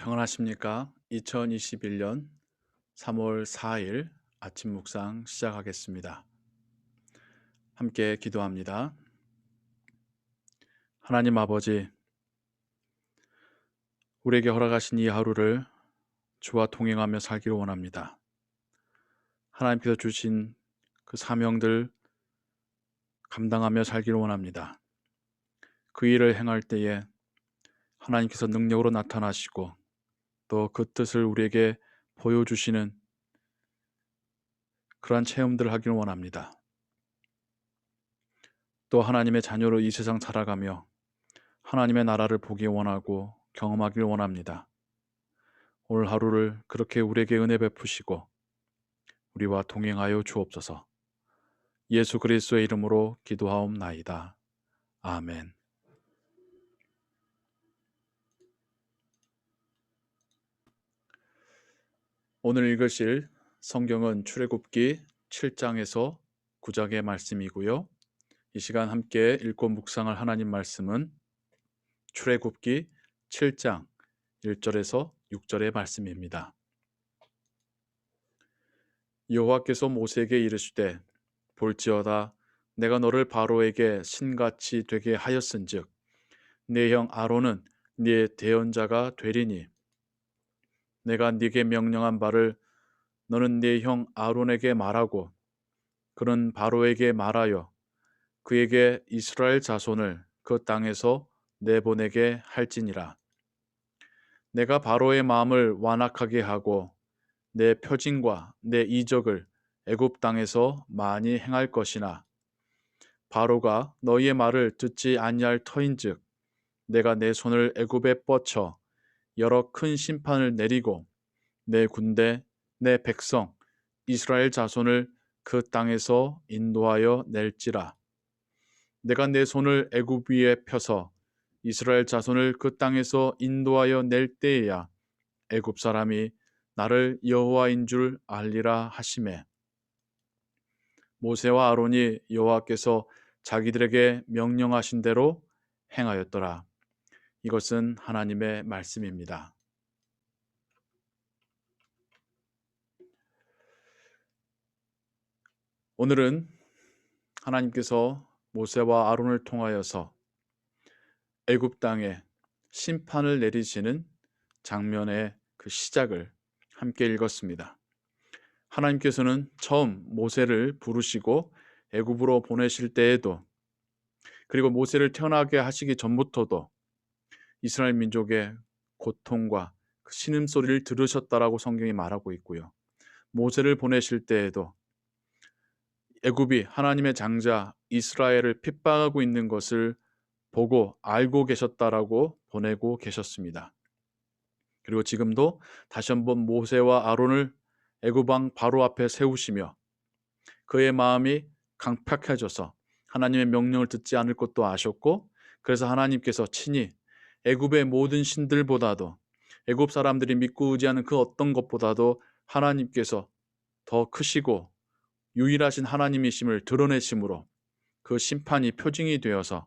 평안하십니까? 2021년 3월 4일 아침 묵상 시작하겠습니다. 함께 기도합니다. 하나님 아버지, 우리에게 허락하신 이 하루를 주와 동행하며 살기를 원합니다. 하나님께서 주신 그 사명들 감당하며 살기를 원합니다. 그 일을 행할 때에 하나님께서 능력으로 나타나시고 또 그 뜻을 우리에게 보여주시는 그러한 체험들을 하기를 원합니다. 또 하나님의 자녀로 이 세상 살아가며 하나님의 나라를 보기 원하고 경험하길 원합니다. 오늘 하루를 그렇게 우리에게 은혜 베푸시고 우리와 동행하여 주옵소서. 예수 그리스도의 이름으로 기도하옵나이다. 아멘. 오늘 읽으실 성경은 출애굽기 7장에서 9장의 말씀이고요. 이 시간 함께 읽고 묵상할 하나님 말씀은 출애굽기 7장 1절에서 6절의 말씀입니다. 여호와께서 모세에게 이르시되 볼지어다 내가 너를 바로에게 신같이 되게 하였은즉 네 형 아론은 네 대언자가 되리니 내가 네게 명령한 바를 너는 네 형 아론에게 말하고 그는 바로에게 말하여 그에게 이스라엘 자손을 그 땅에서 내보내게 할지니라. 내가 바로의 마음을 완악하게 하고 내 표징과 내 이적을 애굽 땅에서 많이 행할 것이나 바로가 너희의 말을 듣지 아니할 터인즉 내가 내 손을 애굽에 뻗쳐 여러 큰 심판을 내리고 내 군대 내 백성 이스라엘 자손을 그 땅에서 인도하여 낼지라. 내가 내 손을 애굽 위에 펴서 이스라엘 자손을 그 땅에서 인도하여 낼 때에야 애굽 사람이 나를 여호와인 줄 알리라 하시매 모세와 아론이 여호와께서 자기들에게 명령하신 대로 행하였더라. 이것은 하나님의 말씀입니다. 오늘은 하나님께서 모세와 아론을 통하여서 애굽 땅에 심판을 내리시는 장면의 그 시작을 함께 읽었습니다. 하나님께서는 처음 모세를 부르시고 애굽으로 보내실 때에도 그리고 모세를 태어나게 하시기 전부터도 이스라엘 민족의 고통과 그 신음소리를 들으셨다라고 성경이 말하고 있고요. 모세를 보내실 때에도 애굽이 하나님의 장자 이스라엘을 핍박하고 있는 것을 보고 알고 계셨다라고 보내고 계셨습니다. 그리고 지금도 다시 한번 모세와 아론을 애굽 왕 바로 앞에 세우시며 그의 마음이 강팍해져서 하나님의 명령을 듣지 않을 것도 아셨고 그래서 하나님께서 친히 애굽의 모든 신들보다도 애굽 사람들이 믿고 의지하는 그 어떤 것보다도 하나님께서 더 크시고 유일하신 하나님이심을 드러내심으로 그 심판이 표징이 되어서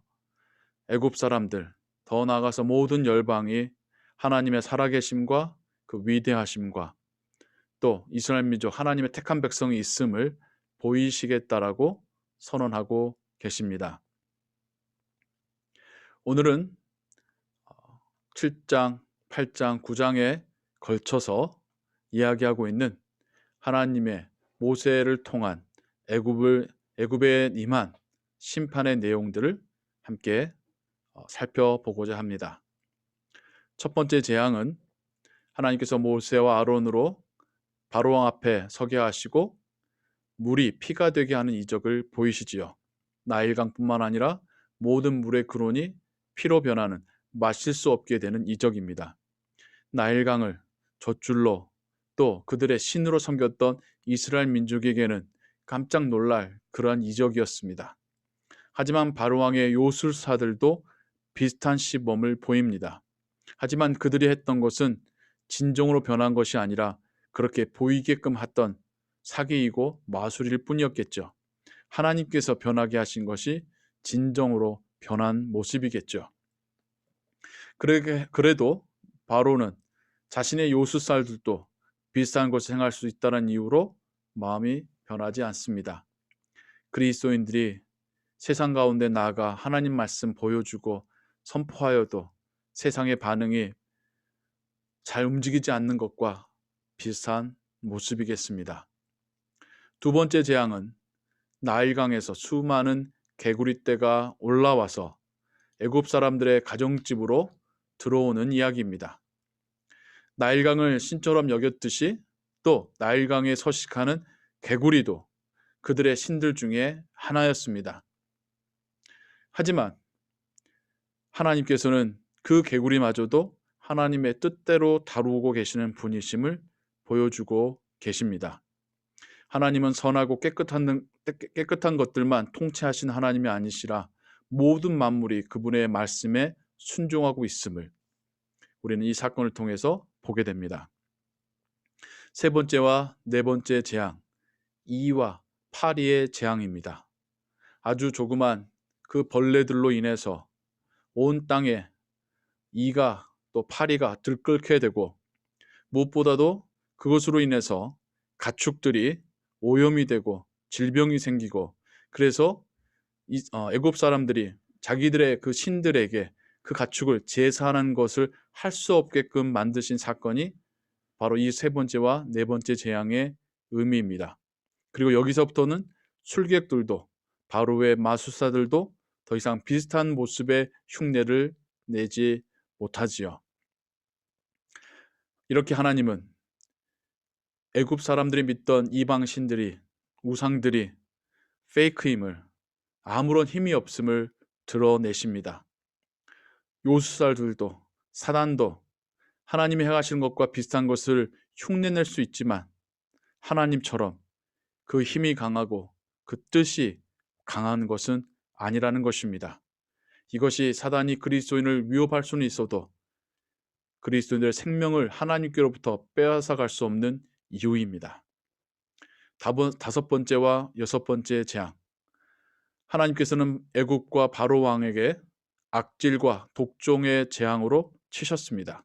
애굽 사람들 더 나아가서 모든 열방이 하나님의 살아계심과 그 위대하심과 또 이스라엘 민족 하나님의 택한 백성이 있음을 보이시겠다라고 선언하고 계십니다. 오늘은 7장, 8장, 9장에 걸쳐서 이야기하고 있는 하나님의 모세를 통한 애굽에 임한 심판의 내용들을 함께 살펴보고자 합니다. 첫 번째 재앙은 하나님께서 모세와 아론으로 바로왕 앞에 서게 하시고 물이 피가 되게 하는 이적을 보이시지요. 나일강뿐만 아니라 모든 물의 근원이 피로 변하는 마실 수 없게 되는 이적입니다. 나일강을 젖줄로 또 그들의 신으로 섬겼던 이스라엘 민족에게는 깜짝 놀랄 그러한 이적이었습니다. 하지만 바로왕의 요술사들도 비슷한 시범을 보입니다. 하지만 그들이 했던 것은 진정으로 변한 것이 아니라 그렇게 보이게끔 했던 사기이고 마술일 뿐이었겠죠. 하나님께서 변하게 하신 것이 진정으로 변한 모습이겠죠. 그래도 바로는 자신의 요술살들도 비슷한 것을 행할 수 있다는 이유로 마음이 변하지 않습니다. 그리스도인들이 세상 가운데 나아가 하나님 말씀 보여주고 선포하여도 세상의 반응이 잘 움직이지 않는 것과 비슷한 모습이겠습니다. 두 번째 재앙은 나일강에서 수많은 개구리떼가 올라와서 애굽 사람들의 가정집으로 들어오는 이야기입니다. 나일강을 신처럼 여겼듯이 또 나일강에 서식하는 개구리도 그들의 신들 중에 하나였습니다. 하지만 하나님께서는 그 개구리마저도 하나님의 뜻대로 다루고 계시는 분이심을 보여주고 계십니다. 하나님은 선하고 깨끗한 것들만 통치하신 하나님이 아니시라 모든 만물이 그분의 말씀에 순종하고 있음을 우리는 이 사건을 통해서 보게 됩니다. 세 번째와 네 번째 재앙, 이와 파리의 재앙입니다. 아주 조그만 그 벌레들로 인해서 온 땅에 이가 또 파리가 들끓게 되고 무엇보다도 그것으로 인해서 가축들이 오염이 되고 질병이 생기고 그래서 애굽 사람들이 자기들의 그 신들에게 그 가축을 제사하는 것을 할 수 없게끔 만드신 사건이 바로 이 세 번째와 네 번째 재앙의 의미입니다. 그리고 여기서부터는 술객들도 바로의 마술사들도 더 이상 비슷한 모습의 흉내를 내지 못하지요. 이렇게 하나님은 애굽 사람들이 믿던 이방 신들이 우상들이 페이크임을 아무런 힘이 없음을 드러내십니다. 요술살들도 사단도 하나님이 행하시는 것과 비슷한 것을 흉내낼 수 있지만 하나님처럼 그 힘이 강하고 그 뜻이 강한 것은 아니라는 것입니다. 이것이 사단이 그리스도인을 위협할 수는 있어도 그리스도인들의 생명을 하나님께로부터 빼앗아갈 수 없는 이유입니다. 다섯 번째와 여섯 번째 재앙. 하나님께서는 애굽과 바로 왕에게 악질과 독종의 재앙으로 치셨습니다.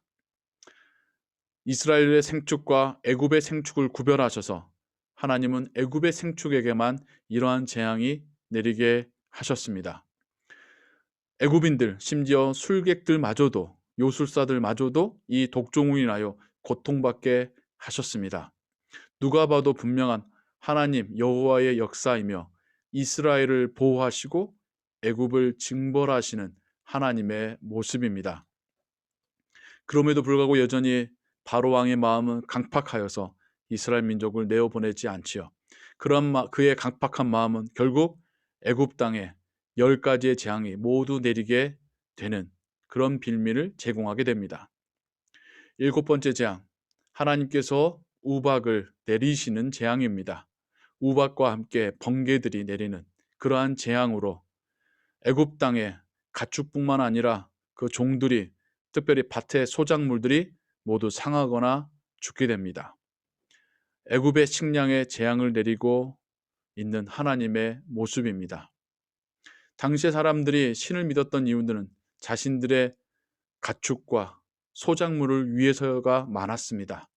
이스라엘의 생축과 애굽의 생축을 구별하셔서 하나님은 애굽의 생축에게만 이러한 재앙이 내리게 하셨습니다. 애굽인들, 심지어 술객들마저도 요술사들마저도 이 독종으로 인하여 고통받게 하셨습니다. 누가 봐도 분명한 하나님 여호와의 역사이며 이스라엘을 보호하시고 애굽을 징벌하시는 하나님의 모습입니다. 그럼에도 불구하고 여전히 바로 왕의 마음은 강팍하여서 이스라엘 민족을 내어보내지 않지요. 그의 강팍한 마음은 결국 애굽 땅에 10가지의 재앙이 모두 내리게 되는 그런 빌미를 제공하게 됩니다. 7번째 재앙, 하나님께서 우박을 내리시는 재앙입니다. 우박과 함께 번개들이 내리는 그러한 재앙으로 애굽 땅에 가축뿐만 아니라 그 종들이 특별히 밭의 소작물들이 모두 상하거나 죽게 됩니다. 애굽의 식량에 재앙을 내리고 있는 하나님의 모습입니다. 당시의 사람들이 신을 믿었던 이유들은 자신들의 가축과 소작물을 위해서가 많았습니다.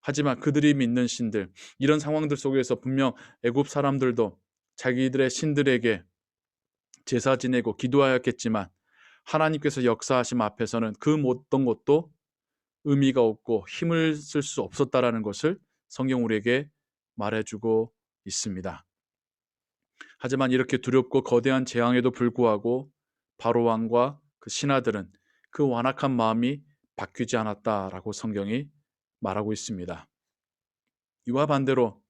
하지만 그들이 믿는 신들, 이런 상황들 속에서 분명 애굽 사람들도 자기들의 신들에게 제사 지내고 기도하였겠지만 하나님께서 역사하심 앞에서는 그 어떤 것도 의미가 없고 힘을 쓸 수 없었다라는 것을 성경 우리에게 말해주고 있습니다. 하지만 이렇게 두렵고 거대한 재앙에도 불구하고 바로 왕과 그 신하들은 그 완악한 마음이 바뀌지 않았다라고 성경이 말하고 있습니다. 이와 반대로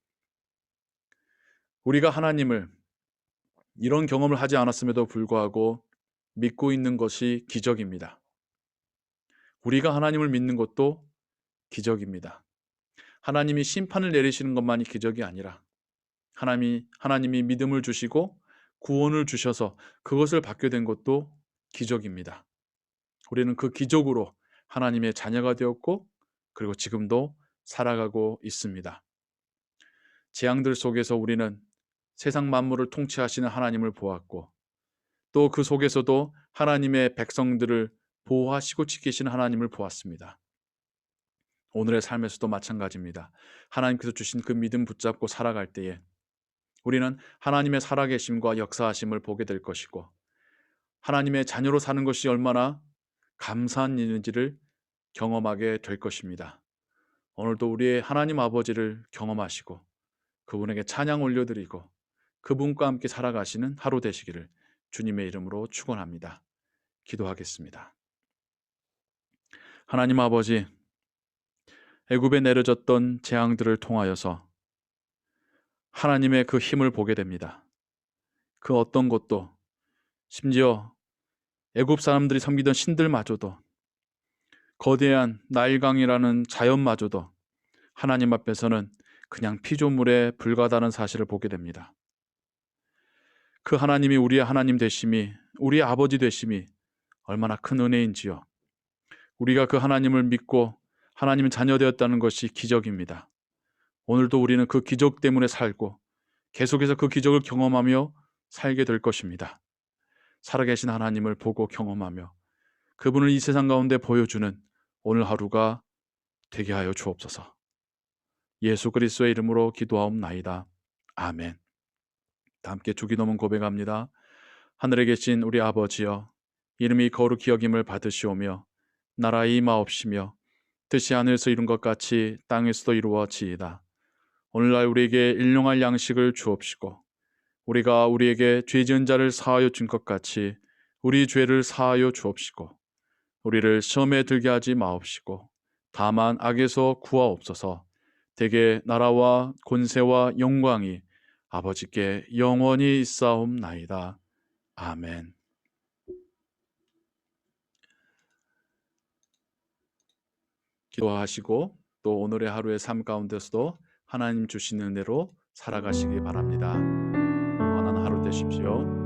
우리가 하나님을 이런 경험을 하지 않았음에도 불구하고 믿고 있는 것이 기적입니다. 우리가 하나님을 믿는 것도 기적입니다. 하나님이 심판을 내리시는 것만이 기적이 아니라 하나님이 믿음을 주시고 구원을 주셔서 그것을 받게 된 것도 기적입니다. 우리는 그 기적으로 하나님의 자녀가 되었고 그리고 지금도 살아가고 있습니다. 재앙들 속에서 우리는 세상 만물을 통치하시는 하나님을 보았고 또 그 속에서도 하나님의 백성들을 보호하시고 지키시는 하나님을 보았습니다. 오늘의 삶에서도 마찬가지입니다. 하나님께서 주신 그 믿음 붙잡고 살아갈 때에 우리는 하나님의 살아계심과 역사하심을 보게 될 것이고, 하나님의 자녀로 사는 것이 얼마나 감사한 일인지를 경험하게 될 것입니다. 오늘도 우리의 하나님 아버지를 경험하시고 그분에게 찬양 올려드리고 그분과 함께 살아가시는 하루 되시기를 주님의 이름으로 축원합니다. 기도하겠습니다. 하나님 아버지, 애굽에 내려졌던 재앙들을 통하여서 하나님의 그 힘을 보게 됩니다. 그 어떤 것도, 심지어 애굽 사람들이 섬기던 신들마저도, 거대한 나일강이라는 자연마저도 하나님 앞에서는 그냥 피조물에 불과하다는 사실을 보게 됩니다. 그 하나님이 우리의 하나님 되심이, 우리의 아버지 되심이 얼마나 큰 은혜인지요. 우리가 그 하나님을 믿고 하나님의 자녀 되었다는 것이 기적입니다. 오늘도 우리는 그 기적 때문에 살고 계속해서 그 기적을 경험하며 살게 될 것입니다. 살아계신 하나님을 보고 경험하며 그분을 이 세상 가운데 보여주는 오늘 하루가 되게 하여 주옵소서. 예수 그리스도의 이름으로 기도하옵나이다. 아멘. 다 함께 주기도문 고백합니다. 하늘에 계신 우리 아버지여, 이름이 거룩히 여김을 받으시오며 나라의 임하옵시며 뜻이 하늘에서 이룬 것 같이 땅에서도 이루어지이다. 오늘날 우리에게 일용할 양식을 주옵시고 우리가 우리에게 죄 지은 자를 사하여 준 것 같이 우리 죄를 사하여 주옵시고 우리를 시험에 들게 하지 마옵시고 다만 악에서 구하옵소서. 대개 나라와 권세와 영광이 아버지께 영원히 있사옵나이다. 아멘. 기도하시고 또 오늘의 하루의 삶 가운데서도 하나님 주시는 은혜로 살아가시기 바랍니다. 평안한 하루 되십시오.